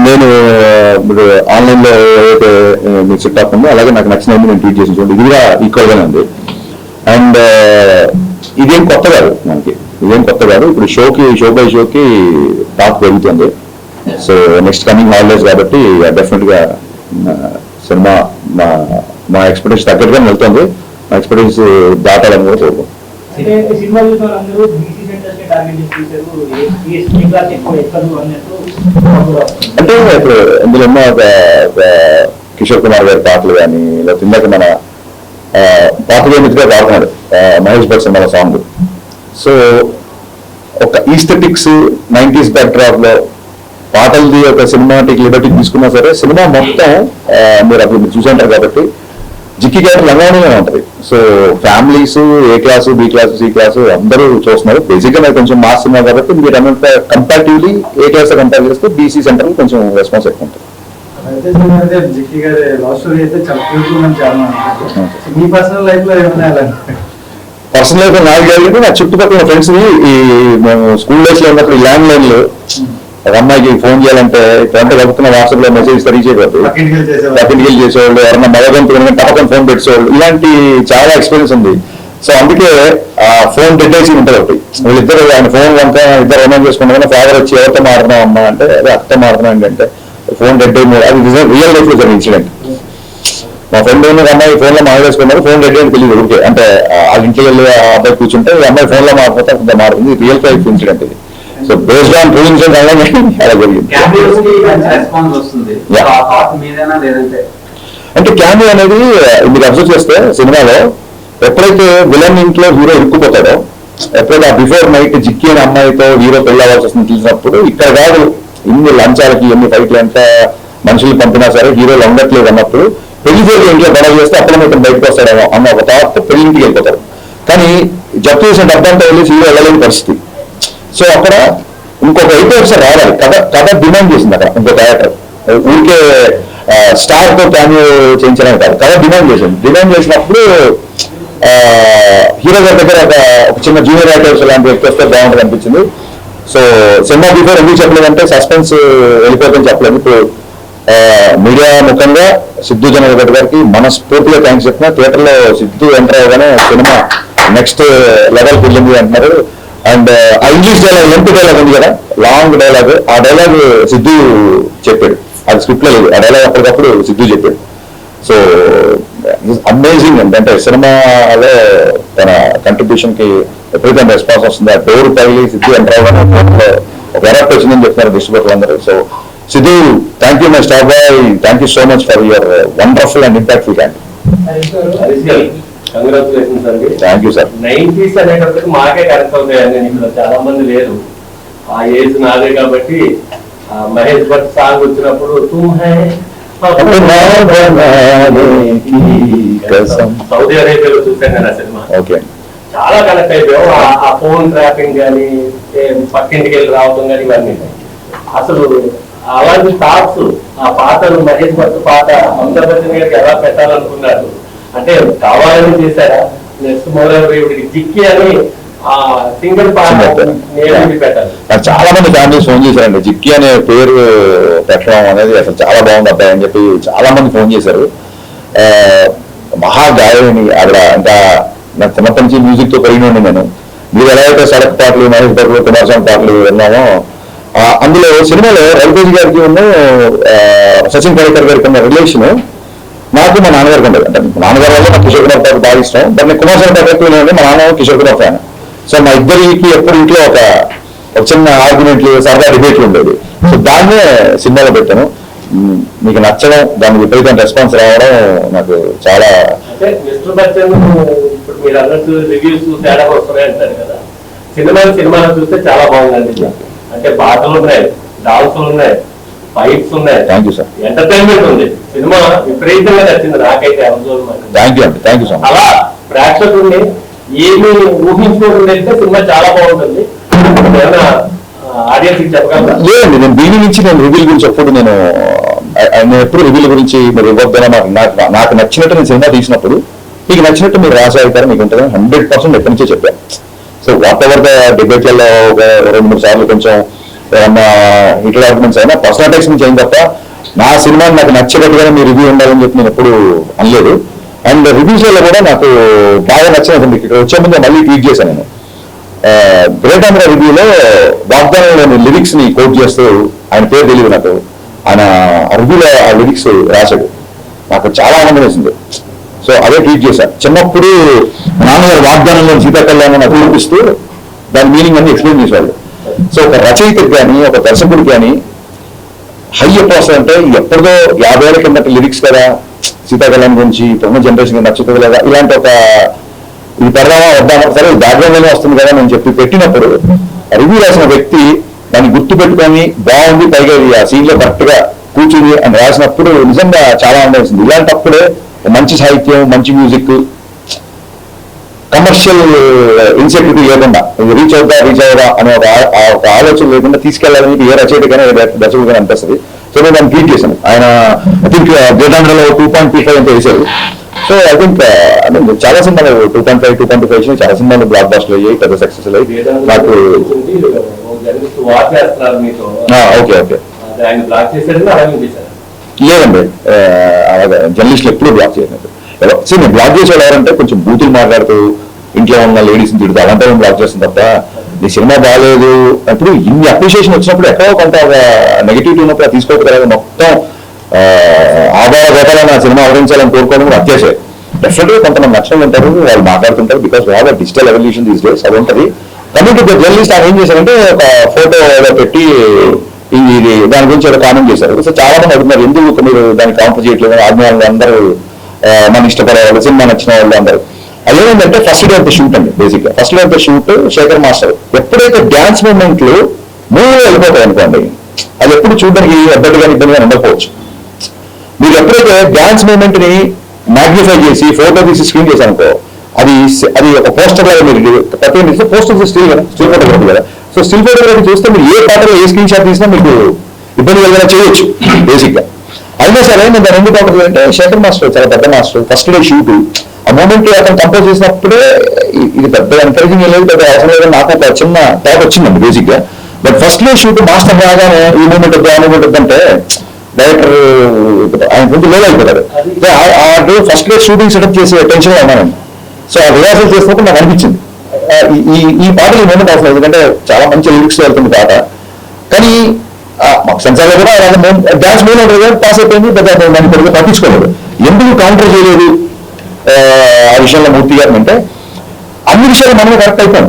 నేను ఆన్లైన్లో ఏదైతే మీకు సెట్ అప్ ఉందో అలాగే నాకు నచ్చిన నేను ట్వీట్ చేసి చూడండి, ఇది కూడా ఈక్వల్గానే ఉంది. అండ్ ఇదేం కొత్త కాదు మనకి, ఇదేం కొత్త కాదు. ఇప్పుడు షో బై షోకి టాక్ పెరుగుతుంది. సో నెక్స్ట్ కమింగ్ హాలిడేస్ కాబట్టి డెఫినెట్గా సినిమా మా ఎక్స్పెక్టేషన్ తగ్గట్టుగా వెళ్తుంది. మా ఎక్స్పెక్టేషన్స్ దాటాలని కూడా కోరుకుంటాం. అంటే ఇప్పుడు ఇందులో ఉన్న ఒక కిషోర్ కుమార్ గారి పాటలు కానీ, లేకపోతే ఇందాక మన పాటలు మిత్రుగా పాడుతున్నాడు Mahesh Bhatt cinema song. So ఒక ఈస్థెటిక్స్ 90s బ్యాక్డ్రాప్ లో పాటలది ఒక సినిమాటిక్ లిబర్టీ తీసుకున్నా సరే, సినిమా మొత్తం మీరు అప్పుడు మీరు చూసుంటారు కాబట్టి జిక్కి గారి లంగానే ఉంటుంది. So families A class, B class, C class అందరూ చూస్తున్నారు. బేసిక్గా నాకు కొంచెం మాస్ సినిమా కాబట్టి మీరు అన్నంత కంపారిటివ్లీ ఏ క్లాస్ కంపేర్ చేస్తే బీసీ సెంటర్ కొంచెం రెస్పాన్స్ ఎక్కువ ఉంటుంది. పర్సనల్ లైఫ్ నాకు జరిగింది. నా చుట్టుపక్కల ఫ్రెండ్స్ ఈ మేము స్కూల్ డేస్ లో ఉన్నప్పుడు ల్యాండ్ లైన్లు ఒక అమ్మాయికి ఫోన్ చేయాలంటే ఎంత కలుపుతున్న వాట్సాప్ లో మెసేజ్ తెలియజేయకూడదు, పక్కింటికి చేసేవాళ్ళు, ఎవరన్నా మగగంతు టపకం ఫోన్ పెట్టేవాళ్ళు, ఇలాంటి చాలా ఎక్స్పీరియన్స్ ఉంది. సో అందుకే ఆ ఫోన్ డెడ్ ఉంటుంది ఒకటి. వీళ్ళిద్దరు ఆయన ఫోన్ వంక ఇద్దరు రొమాన్స్ చేసుకుంటే ఫాదర్ వచ్చి ఎవరితో మారుతున్నాం అమ్మా అంటే అదే అత్త మారుతున్నాం అంటే ఫోన్ డెడ్ అయింది. అది రియల్ లైఫ్ లో జరిగిన ఇన్సిడెంట్. మా ఫ్రెండ్ ఉన్న అమ్మాయి ఫోన్ లో మాట్లాడుకున్నారు, ఫోన్ రెడీ అని తెలియదు. ఓకే అంటే వాళ్ళ ఇంటికి వెళ్ళి ఆ అబ్బాయి కూర్చుంటే అమ్మాయి ఫోన్ లో మాట్లాడితే అంత మారుతుంది. రియల్ లైఫ్ ఇన్సిడెంట్ ఇది. So based on true incident అలా జరిగింది. అంటే క్యామియో అనేది మీరు అబ్జర్వ్ చేస్తే సినిమాలో ఎప్పుడైతే విలన్ ఇంట్లో హీరో ఇరుక్కుపోతాడో, ఎప్పుడైతే ఆ బిఫోర్ నైట్ జిక్కి అనే అమ్మాయితో హీరో పెళ్ళాల్సి వస్తుంది తెలిసినప్పుడు, ఇక్కడ కాదు ఇన్ని లంచాలకి ఎన్ని ఫైట్లు ఎంత మనుషులు పంపినా సరే హీరోలు అందట్లేదు అన్నప్పుడు పెళ్లి చేసి ఇంట్లో గొడవ చేస్తే అప్పుడు ఇతను బయటకు వస్తాడేమో అన్న ఒక థాట్ పెళ్లింటికి వెళ్ళిపోతారు. కానీ జప్తు చేసిన డబ్బంతా వెళ్ళి హీరో వెళ్ళలేని పరిస్థితి. సో అక్కడ ఇంకొక అయితే ఒకసారి రావాలి, కథ డిమాండ్ చేసింది. అక్కడ ఇంకో డైరెక్టర్ ఊరికే స్టార్ తో క్యామియో చేయించడానికి కాదు, కథ డిమాండ్ చేసింది. డిమాండ్ చేసినప్పుడు హీరో గారి దగ్గర ఒక చిన్న జూనియర్ యాక్టర్స్ లాంటి వ్యక్తి వస్తే బాగుంటుంది అనిపించింది. సో సినిమా బిఫోర్ ఎందుకు చెప్పలేదంటే సస్పెన్స్ వెళ్ళిపోతుందని చెప్పలేదు. ఇప్పుడు మీడియా ముఖంగా సిద్ధు జనార్దన్ గారికి మనస్ఫూర్తిగా థ్యాంక్స్ చెప్తున్నా. థియేటర్లో సిద్ధు ఎంటర్ అవ్వగానే సినిమా నెక్స్ట్ లెవెల్కి వెళ్ళింది అంటున్నారు. అండ్ ఆ ఇంగ్లీష్ డైలాగ్ ఎంత డైలాగ్ ఉంది కదా, లాంగ్ డైలాగ్, ఆ డైలాగ్ సిద్ధు చెప్పాడు. అది స్క్రిప్ట్ లో లేదు, ఆ డైలాగ్ అప్పటికప్పుడు సిద్ధు చెప్పాడు. సో అమేజింగ్ అంటే సినిమాలో తన కంట్రిబ్యూషన్ కి ఎప్పుడైతే రెస్పాన్స్ వస్తుంది, ఆ డోర్ పగిలి సిద్ధు ఎంటర్ అవ్వగానే ఒక ఎరప్ట్ వచ్చిందని చెప్తున్నారు డిస్ట్రిబ్యూటర్లు అందరూ. So Siddhu, thank you my star boy, thank you so much for your wonderful and impactful camp. Congratulations అండి. Thank you sir. 90s అనేటప్పటికి మాకే కరెక్ట్ అవుతాయండి, ఇక్కడ చాలా మంది లేరు. ఆ ఏజ్ నాదే కాబట్టి మహేష్ భట్ సాంగ్ వచ్చినప్పుడు సౌదీ అరేబియాలో చూసాను నేను ఆ సినిమా. చాలా కనెక్ట్ అయిపోయాం. ఆ ఫోన్ ట్రాపింగ్ కానీ, పక్కింటికి వెళ్ళి రావడం కానీ, ఇవన్నీ అసలు అలాంటి థాట్స్. ఆ పాటలు మహేష్ భట్ పాట అమితాబ్ బచ్చన్ గారికి ఎలా పెట్టాలనుకున్నారు అంటే కావాలని చేశారా? నెక్స్ట్ మోరవీడికి జిక్కి అని ఆ సింగిల్ పాట పెట్టాలి. చాలా మంది ఫ్యామిలీస్ ఫోన్ చేశారండి. జిక్కి అనే పేరు పెట్టడం అనేది అసలు చాలా బాగుంది అబ్బాయి అని చెప్పి చాలా మంది ఫోన్ చేశారు. మహాగాయని ఆవిడ. ఇంకా నాకు చిన్నప్పటి నుంచి మ్యూజిక్ తో పెరిగినండి నేను. మీరు ఎలా అయితే సడక్ పాటలు, మహేష్ భట్, కుమారస్వామి పాటలు విన్నామో, అందులో సినిమాలో రవితేజ్ గారికి ఉన్న సచిన్ పడేకర్ గారికి ఉన్న రిలేషన్ నాకు మా నాన్నగారికి ఉండదు. అంటే నాన్నగారి వల్ల నాకు కిషోర్ కుమార్ పాట బాగా ఇష్టం. బట్ నేను కుమారస్వామి పాట ఎక్కువ మా నాన్న కిషోర్ కుమార్ ఫ్యాన్. సో మా ఇద్దరికి ఎప్పుడు ఇంట్లో ఒక చిన్న ఆర్గ్యుమెంట్లు, సరదా డిబేట్లు ఉండేది. సో దాన్నే సినిమాలో పెట్టాను. మీకు నచ్చడం, దానికి విపరీతం రెస్పాన్స్ రావడం నాకు చాలా. అంటే మిస్టర్ బచ్చన్ ఇప్పుడు మీరు అన్నట్టు రివ్యూస్ తేడా వస్తున్నాయి అంటారు కదా, సినిమాలు చూస్తే చాలా బాగుందండి. అంటే పాటలు ఉన్నాయి, డాన్సులు ఉన్నాయి, ఫైట్స్ ఉన్నాయి. Thank you sir. ఎంటర్టైన్మెంట్ ఉంది. సినిమా విపరీతంగా నచ్చింది నాకైతే. థ్యాంక్ యూ అండి, థ్యాంక్ యూ సో మచ్. అలా ప్రేక్షకుడిని ఏమి ఊహించుకోకుండా వెళ్తే సినిమా చాలా బాగుంటుంది. ఆడియన్స్ చెప్పగలరా? లేదండి, నేను దీని నుంచి నేను రివ్యూల గురించి ఎప్పుడు నేను ఎప్పుడు రివ్యూల గురించి మీరు ఇవ్వద్దని నాకు నచ్చినట్టు నేను సినిమా తీసినప్పుడు మీకు నచ్చినట్టు మీరు రాసాయితారు మీకు ఉంటుంది 100% ఎక్కడి నుంచే చెప్పాను. సో వాట్ ఎవర్ ద డిబేట్లలో ఒక 2-3 సార్లు కొంచెం ఏమన్నా హిట్ ఆర్గ్యుమెంట్స్ అయినా పర్సనల్ అటాక్స్ నుంచి అయిన తప్ప నా సినిమా నాకు నచ్చేటట్టుగానే మీ రివ్యూ ఉండాలని చెప్పి నేను ఎప్పుడు అనలేదు. అండ్ రివ్యూస్లో కూడా నాకు బాగా నచ్చినట్టుంది. ఇక్కడ వచ్చే ముందు మళ్ళీ ట్వీట్ చేశాను నేను. గ్రేట్ ఆంధ్ర రివ్యూలో వాగ్దానంలోని లిరిక్స్ ని కోట్ చేస్తూ, ఆయన పేరు తెలియదు నాకు, ఆయన రివ్యూలో ఆ లిరిక్స్ రాశాడు. నాకు చాలా ఆనందం వేసింది. సో అదే ట్వీట్ చేశాను. చిన్నప్పుడు నాన్నగారు వాగ్దానంలో సీతాకళ్యాణ్ నాకు చూపిస్తూ దాని మీనింగ్ అన్ని ఎక్స్ప్లెయిన్ చేసేవాళ్ళు. సో ఒక రచయితకి కానీ ఒక దర్శకుడికి కానీ హై ఎప్పుడు వస్తుందంటే ఎప్పుడో 50 ఏళ్ల కిందట లిరిక్స్ కదా, సీతాకళ్యాణ్ గురించి ఇప్పుడున్న జనరేషన్ నచ్చుతుంది లేదా, ఇలాంటి ఒక ఇది పెడదామా వద్దామా, సరే బ్యాక్గ్రౌండ్లోనే వస్తుంది కదా అని చెప్పి పెట్టినప్పుడు రివ్యూ రాసిన వ్యక్తి దాన్ని గుర్తు పెట్టుకొని బాగుంది, పైగా ఆ సీన్ లో కరెక్ట్ గా కూర్చుని అని రాసినప్పుడు నిజంగా చాలా ఆనందిస్తుంది. ఇలాంటప్పుడే మంచి సాహిత్యం, మంచి మ్యూజిక్, కమర్షియల్ ఇన్సెక్యూరిటీ లేకుండా రీచ్ అవుదా అనే ఒక ఆలోచన లేకుండా తీసుకెళ్లాలని ఏ రచయిత కానీ దర్శకుడు కానీ అనిపిస్తుంది. సో నేను దాన్ని ట్వీట్ చేశాను. ఆయన ఐ థింక్ గ్రేట్ ఆంధ్రలో 2.35 అంటే వేశారు. సో ఐ థింక్ చాలా సినిమాలు 2.5, 2.25 చాలా సినిమాలు బ్లాక్ బస్టర్ అయ్యాయి, పెద్ద సక్సెస్ అయ్యాయి. నాకు ఓకే ఓకే లేదండి, అలాగే జర్నలిస్టులు ఎప్పుడు బ్లాక్ చేయలేదు. నేను బ్లాక్ చేసేవాళ్ళు ఎవరంటే కొంచెం బూతులు మాట్లాడుతూ ఇంట్లో ఉన్న లేడీస్ని తిడుతూ అలాంటి బ్లాక్ చేస్తుంది తప్ప నీ సినిమా బాగాలేదు అప్పుడు ఇన్ని అప్రిషియేషన్ వచ్చినప్పుడు ఎక్కడో కొంత నెగిటివిటీ ఉన్నప్పుడు అది తీసుకోవద్దు కదా. మొత్తం ఆదాయ గోపాలను ఆ సినిమా అవరించాలని కోరుకోవడం కూడా అత్యాశ. డెఫినెట్గా కొంతమంది నచ్చలు ఉంటారు, వాళ్ళు మాట్లాడుతుంటారు, because we have a digital evolution these days. అది ఉంటుంది. కమింగ్ టు ద జర్నలిస్ట్ ఆయన ఏం చేశారంటే ఒక ఫోటో పెట్టి ఇది దాని గురించి ఏదో కామెంట్ చేశారు. సో చాలా మంది అడుగుతున్నారు ఎందుకు మీరు దాన్ని కాంపర్ చేయట్లేదు, ఆజ్ఞాలు అందరూ మన ఇష్టపడేవాళ్ళు, సినిమా నచ్చిన వాళ్ళు అందరూ. అదేంటంటే first day of the shoot అండి. బేసిక్ గా first day of the shoot Shekhar master ఎప్పుడైతే డ్యాన్స్ మూమెంట్లు మూవీ వెళ్ళిపోతాయి అనుకోండి, అది ఎప్పుడు చూడడానికి అడ్డగా ఇబ్బందిగా ఉండకపోవచ్చు. మీరు ఎప్పుడైతే డ్యాన్స్ మూమెంట్ ని మ్యాగ్నిఫై చేసి ఫోటో తీసి స్క్రీన్ చేశారనుకో, అది ఒక పోస్టర్ లాగా మీరు ప్రతి పోస్టర్ స్టిల్ కదా, స్టిల్ ఫోటోగ్రఫీ కదా. సో స్టిల్ ఫోటోగ్రఫీ చూస్తే మీరు ఏ పాటలో ఏ స్క్రీన్ షాట్ తీసినా మీకు ఇబ్బంది కలిగినా చేయొచ్చు బేసిక్ గా. అయినా సరే నేను దాన్ని ఎందుకు అవుతుంది అంటే శేఖర్ మాస్టర్ చాలా పెద్ద మాస్టర్. ఫస్ట్ డే షూట్ ఆ మూమెంట్ అతను కంపోజ్ చేసినప్పుడే ఇది పెద్ద ఎంకరేజింగ్ లేదు, పెద్ద అవసరం లేదని నాకు ఒక చిన్న థాట్ వచ్చిందండి బేసిక్ గా. But first day shoot master రాగానే ఈ మూమెంట్ వద్దు ఆ మూమెంట్ వద్దంటే డైరెక్టర్ ఆయన కొంచెం లేదు అయిపోతారు. ఆ day first day shooting setup చేసి టెన్షన్ ఉన్నాను. సో ఆ రిహార్సల్ చేసినప్పుడు నాకు అనిపించింది ఈ పాట ఈ మూమెంట్ అవసరం, ఎందుకంటే చాలా మంచి లిరిక్స్ వెళ్తుంది పాట. కానీ మాకు సెన్సార్లో కూడా డాన్స్ మూమెంట్ పాస్ అయిపోయింది, దాన్ని కొద్దిగా పట్టించుకోలేదు. ఎందుకు కౌంటర్ చేయలేదు ఆ విషయంలో మూర్తి గారిని అంటే అన్ని విషయాలు మనమే కరెక్ట్ అయిపోయాం.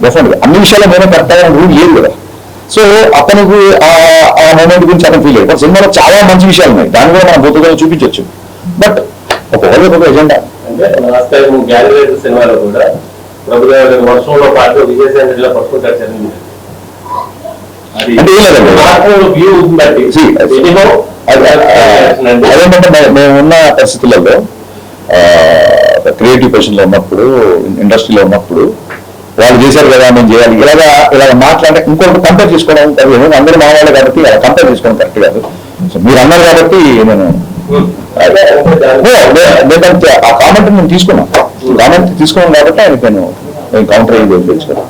డెఫినెట్గా అన్ని విషయాలు మేమే కరెక్ట్ అయ్యాలని రూల్ లేదు కదా. సో అతనికి ఆ మూమెంట్ గురించి అతను ఫీల్ అయ్యాడు. సినిమాలో చాలా మంచి విషయాలు ఉన్నాయి, దాన్ని కూడా మనం భూతగా చూపించవచ్చు. బట్ ఒక ఎజెండా అంటే లాస్ట్ టైం గ్యాలరీ సినిమాలో కూడా ప్రభుత్వ వర్షంలో పాటు విజయసేన పట్టుకుంటారు అదేంటంటే మేమున్న పరిస్థితులలో క్రియేటివ్ పొజిషన్లో ఉన్నప్పుడు, ఇండస్ట్రీలో ఉన్నప్పుడు వాళ్ళు చేశారు కదా మేము చేయాలి ఇలాగ మాట్లాడే ఇంకొకటి కంపేర్ చేసుకోవడం అందరూ మా వాళ్ళే కాబట్టి అలా కంపేర్ చేసుకోవడం కరెక్ట్ కాదు. సో మీరు అన్నారు కాబట్టి నేను ఆ కామెంట్ నేను తీసుకున్నాను కాబట్టి ఆయనకి నేను కౌంటర్ అయ్యి తెలుసుకోవాలి.